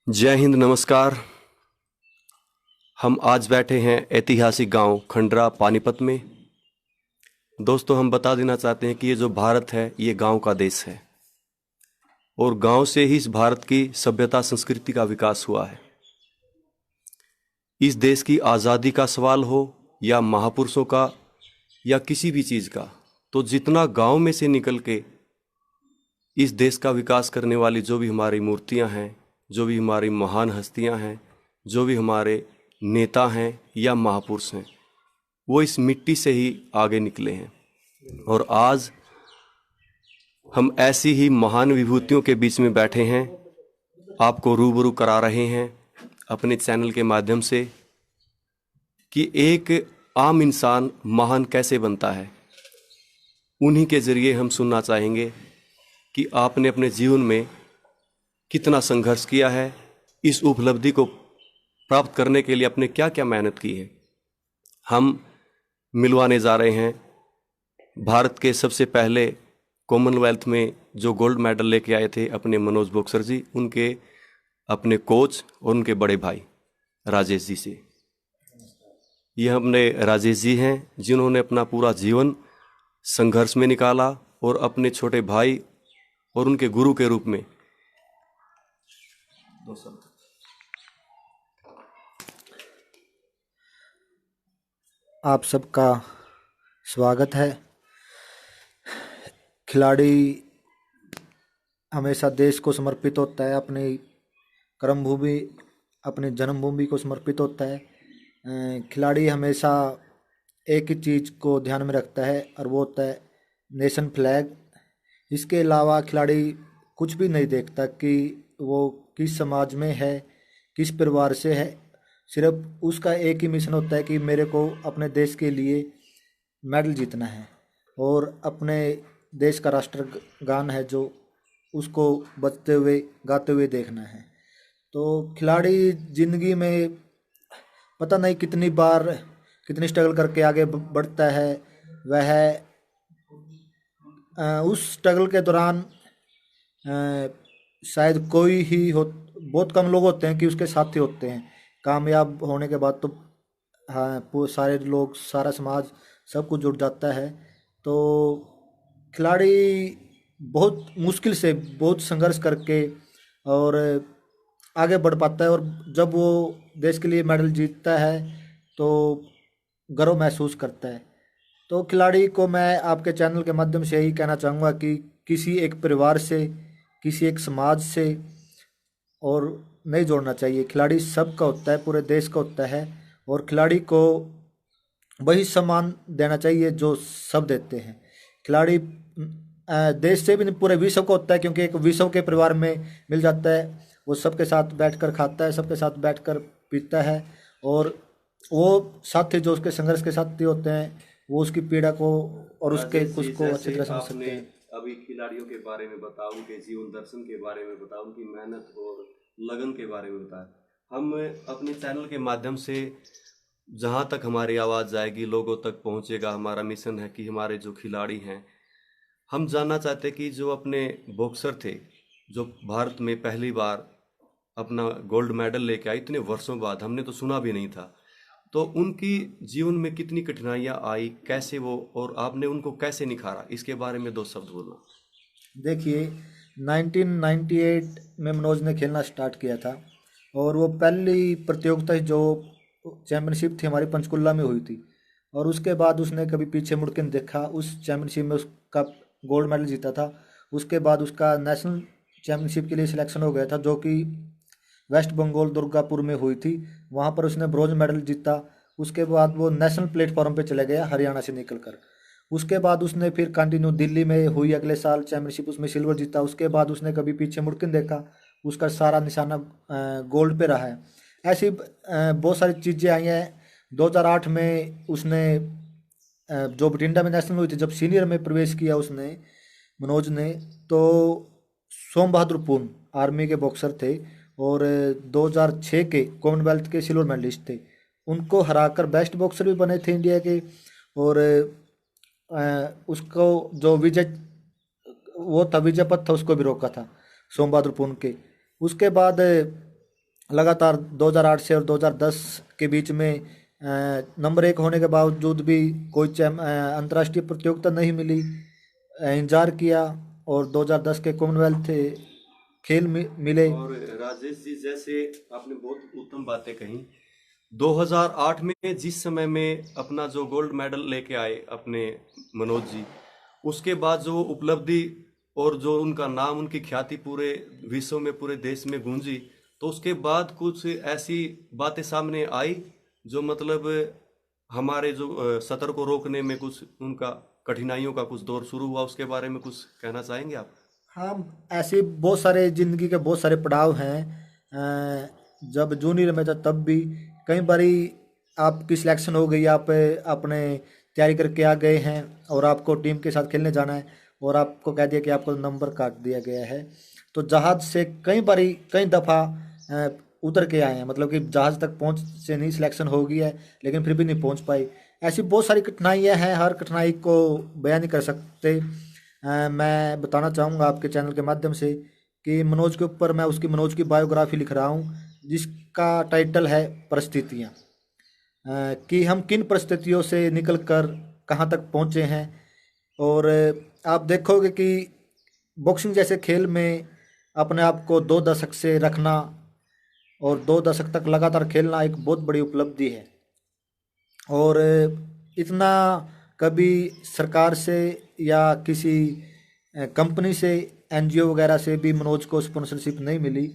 जय हिंद, नमस्कार। हम आज बैठे हैं ऐतिहासिक गांव खंडरा पानीपत में। दोस्तों, हम बता देना चाहते हैं कि ये जो भारत है ये गांव का देश है और गांव से ही इस भारत की सभ्यता संस्कृति का विकास हुआ है। इस देश की आज़ादी का सवाल हो या महापुरुषों का या किसी भी चीज़ का, तो जितना गांव में से निकल के इस देश का विकास करने वाली जो भी हमारी मूर्तियां हैं, जो भी हमारी महान हस्तियां हैं, जो भी हमारे नेता हैं या महापुरुष हैं, वो इस मिट्टी से ही आगे निकले हैं। और आज हम ऐसी ही महान विभूतियों के बीच में बैठे हैं, आपको रूबरू करा रहे हैं अपने चैनल के माध्यम से कि एक आम इंसान महान कैसे बनता है। उन्हीं के ज़रिए हम सुनना चाहेंगे कि आपने अपने जीवन में कितना संघर्ष किया है, इस उपलब्धि को प्राप्त करने के लिए आपने क्या क्या मेहनत की है। हम मिलवाने जा रहे हैं भारत के सबसे पहले कॉमनवेल्थ में जो गोल्ड मेडल लेके आए थे अपने मनोज बॉक्सर जी, उनके अपने कोच और उनके बड़े भाई राजेश जी से। ये अपने राजेश जी हैं जिन्होंने अपना पूरा जीवन संघर्ष में निकाला और अपने छोटे भाई और उनके गुरु के रूप में आप सबका स्वागत है। खिलाड़ी हमेशा देश को समर्पित होता है, अपनी कर्मभूमि, अपनी जन्मभूमि को समर्पित होता है। खिलाड़ी हमेशा एक ही चीज़ को ध्यान में रखता है और वो होता है नेशन फ्लैग। इसके अलावा खिलाड़ी कुछ भी नहीं देखता कि वो किस समाज में है, किस परिवार से है। सिर्फ उसका एक ही मिशन होता है कि मेरे को अपने देश के लिए मेडल जीतना है और अपने देश का राष्ट्रगान है जो उसको बजते हुए गाते हुए देखना है। तो खिलाड़ी ज़िंदगी में पता नहीं कितनी बार कितनी स्ट्रगल करके आगे बढ़ता है। वह उस स्ट्रगल के दौरान शायद कोई ही हो, बहुत कम लोग होते हैं कि उसके साथी होते हैं। कामयाब होने के बाद तो हाँ सारे लोग, सारा समाज, सब कुछ जुट जाता है। तो खिलाड़ी बहुत मुश्किल से, बहुत संघर्ष करके और आगे बढ़ पाता है और जब वो देश के लिए मेडल जीतता है तो गर्व महसूस करता है। तो खिलाड़ी को मैं आपके चैनल के माध्यम से यही कहना चाहूँगा कि किसी एक परिवार से, किसी एक समाज से और नहीं जोड़ना चाहिए। खिलाड़ी सबका होता है, पूरे देश का होता है और खिलाड़ी को वही सम्मान देना चाहिए जो सब देते हैं। खिलाड़ी देश से भी नहीं, पूरे विश्व का होता है, क्योंकि एक विश्व के परिवार में मिल जाता है। वो सबके साथ बैठकर खाता है, सबके साथ बैठकर पीता है और वो साथी जो उसके संघर्ष के साथी होते हैं वो उसकी पीड़ा को और उसके कुछ को अच्छी तरह समझ सकते हैं। अभी खिलाड़ियों के बारे में बताओ, उनके जीवन दर्शन के बारे में बताओ, उनकी मेहनत और लगन के बारे में बताओ। हम अपने चैनल के माध्यम से जहाँ तक हमारी आवाज़ जाएगी, लोगों तक पहुँचेगा। हमारा मिशन है कि हमारे जो खिलाड़ी हैं, हम जानना चाहते कि जो अपने बॉक्सर थे, जो भारत में पहली बार अपना गोल्ड मेडल लेके आए इतने वर्षों बाद, हमने तो सुना भी नहीं था, तो उनकी जीवन में कितनी कठिनाइयाँ आई, कैसे वो, और आपने उनको कैसे निखारा, इसके बारे में दो शब्द बोलना। देखिए, 1998 में मनोज ने खेलना स्टार्ट किया था और वो पहली प्रतियोगिता जो चैम्पियनशिप थी हमारी पंचकुला में हुई थी और उसके बाद उसने कभी पीछे मुड़ के नहीं देखा। उस चैम्पियनशिप में उसका गोल्ड मेडल जीता था। उसके बाद उसका नेशनल चैम्पियनशिप के लिए सिलेक्शन हो गया था, जो कि वेस्ट बंगाल दुर्गापुर में हुई थी। वहाँ पर उसने ब्रॉन्ज मेडल जीता। उसके बाद वो नेशनल प्लेटफॉर्म पे चले गया हरियाणा से निकलकर। उसके बाद उसने फिर कंटिन्यू दिल्ली में हुई अगले साल चैम्पियनशिप, उसमें सिल्वर जीता। उसके बाद उसने कभी पीछे मुड़ के नहीं देखा, उसका सारा निशाना गोल्ड पे रहा है। ऐसी बहुत सारी चीज़ें आई हैं। 2008 में उसने जो बठिंडा में नेशनल हुई थी, जब सीनियर में प्रवेश किया उसने, मनोज ने, तो सोम बहादुर पून आर्मी के बॉक्सर थे और 2006 के कॉमनवेल्थ के सिल्वर मेडलिस्ट थे। उनको हराकर बेस्ट बॉक्सर भी बने थे इंडिया के। और उसको जो विजय वो था, विजय पथ था, उसको भी रोका था। सोम बहादुर पुन के। उसके बाद लगातार 2008 से और 2010 के बीच में नंबर 1 होने के बावजूद भी कोई अंतर्राष्ट्रीय प्रतियोगिता नहीं मिली। इंतजार किया और 2010 के कॉमनवेल्थ खेल मिले। और राजेश जी, जैसे आपने बहुत उत्तम बातें कही, 2008 में जिस समय में अपना जो गोल्ड मेडल लेके आए अपने मनोज जी, उसके बाद जो उपलब्धि और जो उनका नाम, उनकी ख्याति पूरे विश्व में, पूरे देश में गूंजी, तो उसके बाद कुछ ऐसी बातें सामने आई जो मतलब हमारे जो सत्र को रोकने में कुछ उनका कठिनाइयों का कुछ दौर शुरू हुआ, उसके बारे में कुछ कहना चाहेंगे आप? हाँ, ऐसे बहुत सारे जिंदगी के बहुत सारे पड़ाव हैं। जब जूनियर में था तब भी कई बारी आपकी सिलेक्शन हो गई, आप अपने तैयारी करके आ गए हैं और आपको टीम के साथ खेलने जाना है और आपको कह दिया कि आपको नंबर काट दिया गया है, तो जहाज से कई दफ़ा उतर के आए हैं। मतलब कि जहाज तक पहुंच से नहीं, सिलेक्शन हो गई है लेकिन फिर भी नहीं पहुंच पाई। ऐसी बहुत सारी कठिनाइयाँ हैं, हर कठिनाई को बयान नहीं कर सकते। मैं बताना चाहूँगा आपके चैनल के माध्यम से कि मनोज के ऊपर मैं मनोज की बायोग्राफी लिख रहा हूँ, जिसका टाइटल है परिस्थितियाँ। कि हम किन परिस्थितियों से निकल कर कहाँ तक पहुँचे हैं। और आप देखोगे कि बॉक्सिंग जैसे खेल में अपने आप को 2 दशक से रखना और 2 दशक तक लगातार खेलना एक बहुत बड़ी उपलब्धि है। और इतना कभी सरकार से या किसी कंपनी से, एनजीओ वगैरह से भी मनोज को स्पॉन्सरशिप नहीं मिली।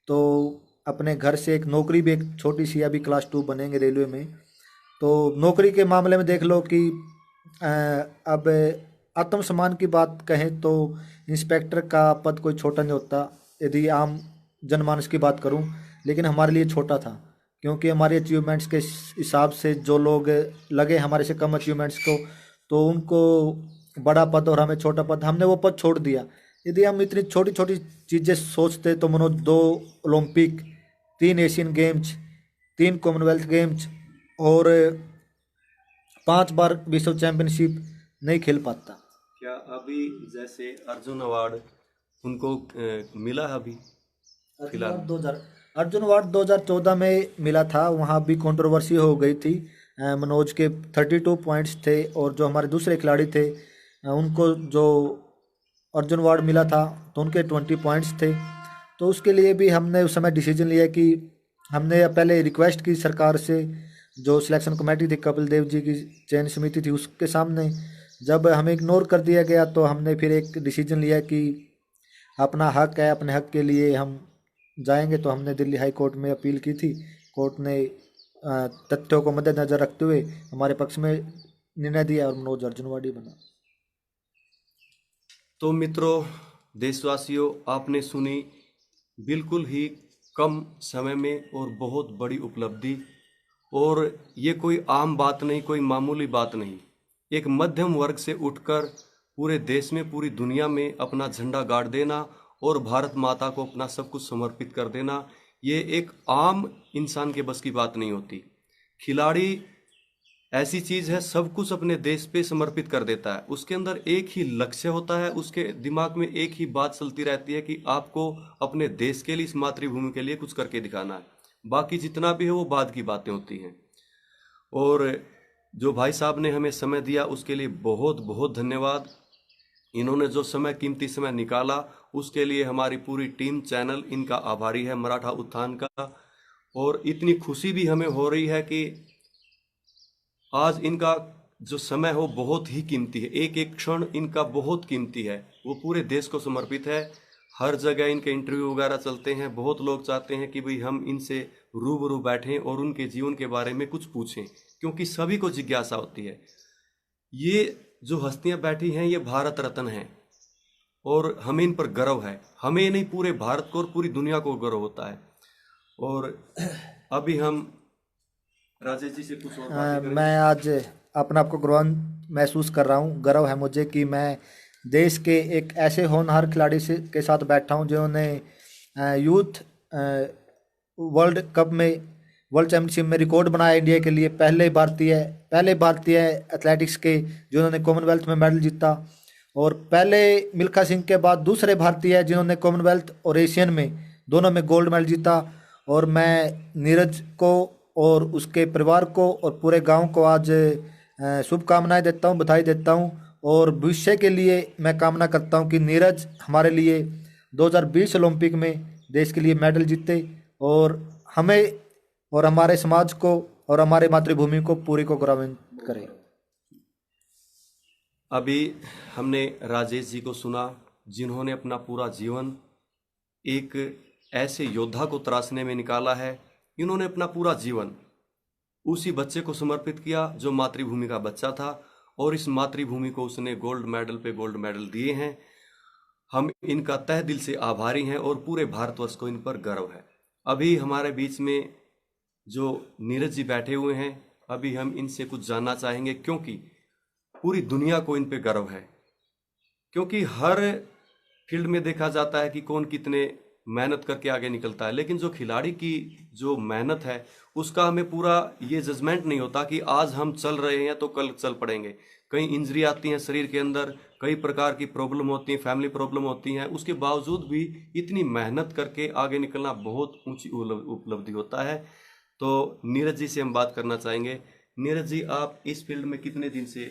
तो अपने घर से एक नौकरी भी, एक छोटी सी, अभी क्लास 2 बनेंगे रेलवे में, तो नौकरी के मामले में देख लो कि अब आत्मसम्मान की बात कहें तो इंस्पेक्टर का पद कोई छोटा नहीं होता, यदि आम जनमानस की बात करूं, लेकिन हमारे लिए छोटा था क्योंकि हमारे अचीवमेंट्स के हिसाब से जो लोग लगे हमारे से कम अचीवमेंट्स को, तो उनको बड़ा पद और हमें छोटा पद, हमने वो पद छोड़ दिया। यदि हम इतनी छोटी छोटी चीज़ें सोचते तो Manoj 2 Olympic, 3 Asian games, 3 Commonwealth games और 5 बार विश्व चैंपियनशिप नहीं खेल पाता। क्या अभी जैसे अर्जुन अवार्ड उनको मिला है अभी फिलहाल? अर्जुन अवार्ड 2014 में मिला था, वहाँ भी कंट्रोवर्सी हो गई थी। मनोज के 32 पॉइंट्स थे और जो हमारे दूसरे खिलाड़ी थे उनको जो अर्जुन अवार्ड मिला था तो उनके 20 पॉइंट्स थे। तो उसके लिए भी हमने उस समय डिसीजन लिया कि हमने पहले रिक्वेस्ट की सरकार से, जो सिलेक्शन कमेटी थी, कपिल देव जी की चयन समिति थी, उसके सामने जब हमें इग्नोर कर दिया गया तो हमने फिर एक डिसीजन लिया कि अपना हक है, अपने हक के लिए हम जाएंगे। तो हमने दिल्ली हाई कोर्ट में अपील की थी। कोर्ट ने तथ्यों को मद्देनजर रखते हुए हमारे पक्ष में निर्णय दिया और मनोज अर्जुन अवार्डी बना। तो मित्रों, देशवासियों, आपने सुनी बिल्कुल ही कम समय में और बहुत बड़ी उपलब्धि। और ये कोई आम बात नहीं, कोई मामूली बात नहीं। एक मध्यम वर्ग से उठकर पूरे देश में, पूरी दुनिया में अपना झंडा गाड़ देना और भारत माता को अपना सब कुछ समर्पित कर देना, ये एक आम इंसान के बस की बात नहीं होती। खिलाड़ी ऐसी चीज़ है, सब कुछ अपने देश पे समर्पित कर देता है। उसके अंदर एक ही लक्ष्य होता है, उसके दिमाग में एक ही बात चलती रहती है कि आपको अपने देश के लिए, इस मातृभूमि के लिए कुछ करके दिखाना है। बाकी जितना भी है वो बाद की बातें होती हैं। और जो भाई साहब ने हमें समय दिया उसके लिए बहुत बहुत धन्यवाद। इन्होंने जो समय, कीमती समय निकाला, उसके लिए हमारी पूरी टीम, चैनल इनका आभारी है, मराठा उत्थान का। और इतनी खुशी भी हमें हो रही है कि आज इनका जो समय हो बहुत ही कीमती है, एक एक क्षण इनका बहुत कीमती है, वो पूरे देश को समर्पित है। हर जगह इनके इंटरव्यू वगैरह चलते हैं, बहुत लोग चाहते हैं कि भाई हम इनसे रूबरू बैठें और उनके जीवन के बारे में कुछ पूछें, क्योंकि सभी को जिज्ञासा होती है। ये जो हस्तियां बैठी हैं ये भारत रत्न हैं और हमें इन पर गर्व है। हमें नहीं, पूरे भारत को और पूरी दुनिया को गर्व होता है। और अभी हम राजेश जी से कुछ और बातें करेंगे। मैं आज अपने आप को गौरवान्वित महसूस कर रहा हूँ। गर्व है मुझे कि मैं देश के एक ऐसे होनहार खिलाड़ी से के साथ बैठा हूँ जिन्होंने यूथ वर्ल्ड कप में, वर्ल्ड चैम्पियनशिप में रिकॉर्ड बनाया इंडिया के लिए। पहले भारतीय एथलेटिक्स के जिन्होंने कॉमनवेल्थ में मेडल जीता। और पहले मिल्खा सिंह के बाद दूसरे भारतीय हैं जिन्होंने कॉमनवेल्थ और एशियन में दोनों में गोल्ड मेडल जीता। और मैं नीरज को और उसके परिवार को और पूरे गांव को आज शुभकामनाएं देता हूं, बधाई देता हूं। और भविष्य के लिए मैं कामना करता हूं कि नीरज हमारे लिए 2020 ओलंपिक में देश के लिए मेडल जीते और हमें और हमारे समाज को और हमारे मातृभूमि को पूरी को गौरवान्वित करे। अभी हमने राजेश जी को सुना जिन्होंने अपना पूरा जीवन एक ऐसे योद्धा को तराशने में निकाला है। इन्होंने अपना पूरा जीवन उसी बच्चे को समर्पित किया जो मातृभूमि का बच्चा था और इस मातृभूमि को उसने गोल्ड मेडल पे गोल्ड मेडल दिए हैं। हम इनका तहे दिल से आभारी हैं और पूरे भारतवर्ष को इन पर गर्व है। अभी हमारे बीच में जो नीरज जी बैठे हुए हैं, अभी हम इनसे कुछ जानना चाहेंगे क्योंकि पूरी दुनिया को इन पे गर्व है। क्योंकि हर फील्ड में देखा जाता है कि कौन कितने मेहनत करके आगे निकलता है, लेकिन जो खिलाड़ी की जो मेहनत है उसका हमें पूरा ये जजमेंट नहीं होता कि आज हम चल रहे हैं तो कल चल पड़ेंगे। कई इंजरी आती हैं शरीर के अंदर, कई प्रकार की प्रॉब्लम होती हैं, फैमिली प्रॉब्लम होती हैं, उसके बावजूद भी इतनी मेहनत करके आगे निकलना बहुत ऊंची उपलब्धि होता है। तो नीरज जी से हम बात करना चाहेंगे। नीरज जी, आप इस फील्ड में कितने दिन से